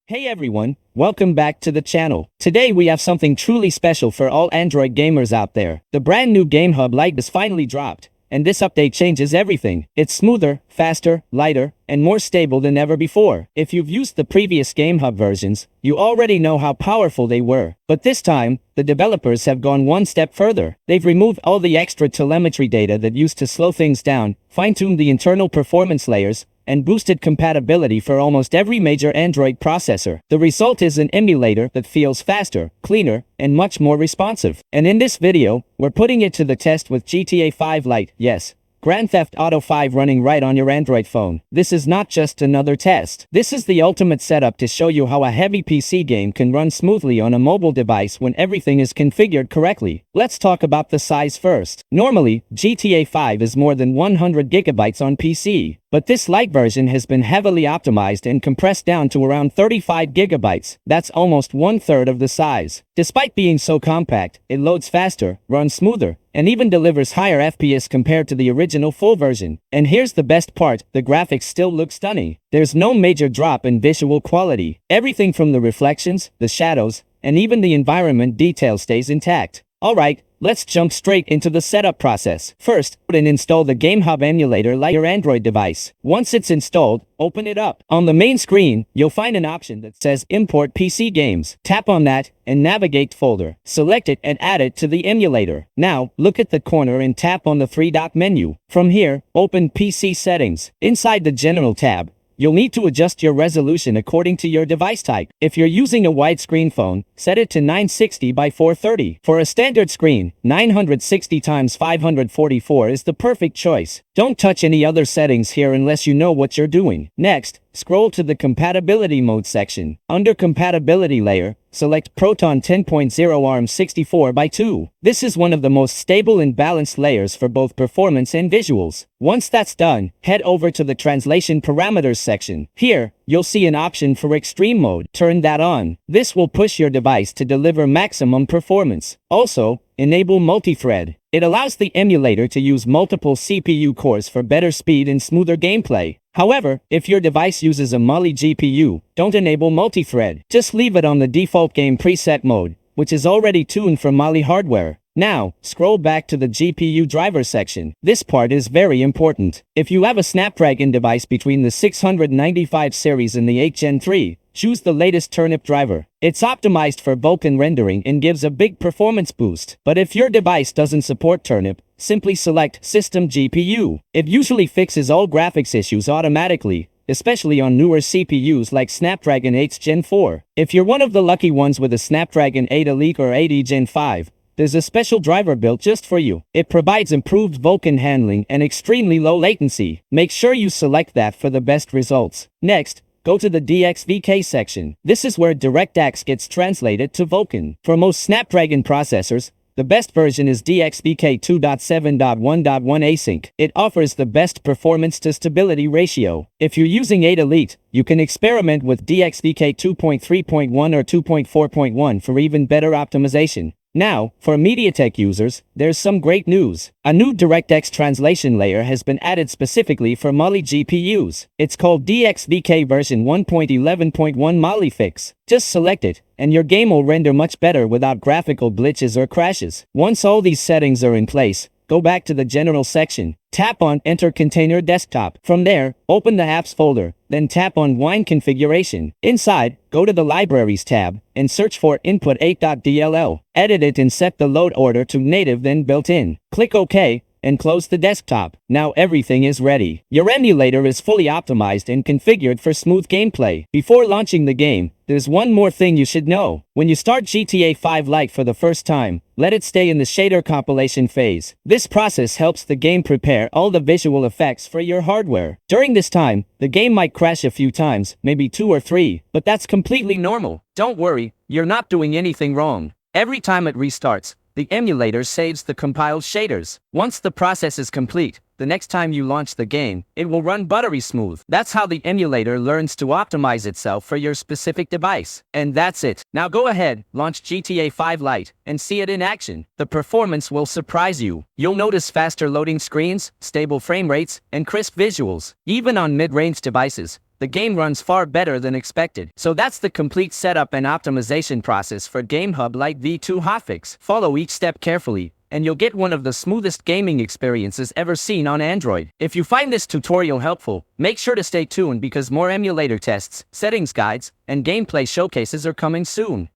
Hey everyone, welcome back to the channel. Today we have something truly special for all Android gamers out there. The brand new GameHub Light is finally dropped, and this update changes everything. It's smoother, faster, lighter, and more stable than ever before. If you've used the previous GameHub versions, you already know how powerful they were. But this time, the developers have gone one step further. They've removed all the extra telemetry data that used to slow things down, fine-tuned the internal performance layers, and boosted compatibility for almost every major Android processor. The result is an emulator that feels faster, cleaner, and much more responsive. And in this video, we're putting it to the test with GTA V Lite. Yes, Grand Theft Auto 5 running right on your Android phone. This is not just another test. This is the ultimate setup to show you how a heavy PC game can run smoothly on a mobile device when everything is configured correctly. Let's talk about the size first. Normally, GTA 5 is more than 100 gigabytes on PC. But this Lite version has been heavily optimized and compressed down to around 35 gigabytes. That's almost one-third of the size. Despite being so compact, it loads faster, runs smoother, and even delivers higher FPS compared to the original full version. And here's the best part, the graphics still look stunning. There's no major drop in visual quality. Everything from the reflections, the shadows, and even the environment detail stays intact. Alright, let's jump straight into the setup process. First, install the GameHub emulator like your Android device. Once it's installed, open it up. On the main screen, you'll find an option that says Import PC Games. Tap on that and navigate folder. Select it and add it to the emulator. Now, look at the corner and tap on the three-dot menu. From here, open PC Settings. Inside the General tab, you'll need to adjust your resolution according to your device type. If you're using a widescreen phone, set it to 960 by 430. For a standard screen, 960 x 544 is the perfect choice. Don't touch any other settings here unless you know what you're doing. Next, scroll to the Compatibility Mode section. Under Compatibility Layer, select Proton 10.0 ARM 64 by 2. This is one of the most stable and balanced layers for both performance and visuals. Once that's done, head over to the Translation Parameters section. Here, you'll see an option for Extreme Mode. Turn that on. This will push your device to deliver maximum performance. Also, enable multi-thread. It allows the emulator to use multiple CPU cores for better speed and smoother gameplay. However, if your device uses a Mali GPU, don't enable multi-thread. Just leave it on the default game preset mode, which is already tuned for Mali hardware. Now, scroll back to the GPU driver section. This part is very important. If you have a Snapdragon device between the 695 series and the 8 Gen 3, choose the latest Turnip driver. It's optimized for Vulkan rendering and gives a big performance boost. But if your device doesn't support Turnip, simply select System GPU. It usually fixes all graphics issues automatically, especially on newer CPUs like Snapdragon 8 Gen 4. If you're one of the lucky ones with a Snapdragon 8 Elite or 8 Gen 5, there's a special driver built just for you. It provides improved Vulkan handling and extremely low latency. Make sure you select that for the best results. Next, go to the DXVK section. This is where DirectX gets translated to Vulkan. For most Snapdragon processors, the best version is DXVK 2.7.1.1 Async. It offers the best performance to stability ratio. If you're using 8 Elite, you can experiment with DXVK 2.3.1 or 2.4.1 for even better optimization. Now, for MediaTek users, there's some great news. A new DirectX translation layer has been added specifically for Mali GPUs. It's called DXVK version 1.11.1 Mali Fix. Just select it, and your game will render much better without graphical glitches or crashes. Once all these settings are in place, go back to the General section. Tap on Enter Container Desktop. From there, open the Apps folder, then tap on Wine Configuration. Inside, go to the Libraries tab, and search for Input 8.dll. Edit it and set the load order to native then built-in. Click OK, and close the desktop. Now everything is ready. Your emulator is fully optimized and configured for smooth gameplay. Before launching the game, there's one more thing you should know. When you start GTA V Lite for the first time, let it stay in the shader compilation phase. This process helps the game prepare all the visual effects for your hardware. During this time, the game might crash a few times, maybe 2 or 3, but that's completely normal. Don't worry, you're not doing anything wrong. Every time it restarts, the emulator saves the compiled shaders. Once the process is complete, the next time you launch the game, it will run buttery smooth. That's how the emulator learns to optimize itself for your specific device. And that's it. Now go ahead, launch GTA V Lite, and see it in action. The performance will surprise you. You'll notice faster loading screens, stable frame rates, and crisp visuals. Even on mid-range devices, the game runs far better than expected. So that's the complete setup and optimization process for GameHub Lite V2 hotfix. Follow each step carefully, and you'll get one of the smoothest gaming experiences ever seen on Android. If you find this tutorial helpful, make sure to stay tuned because more emulator tests, settings guides, and gameplay showcases are coming soon.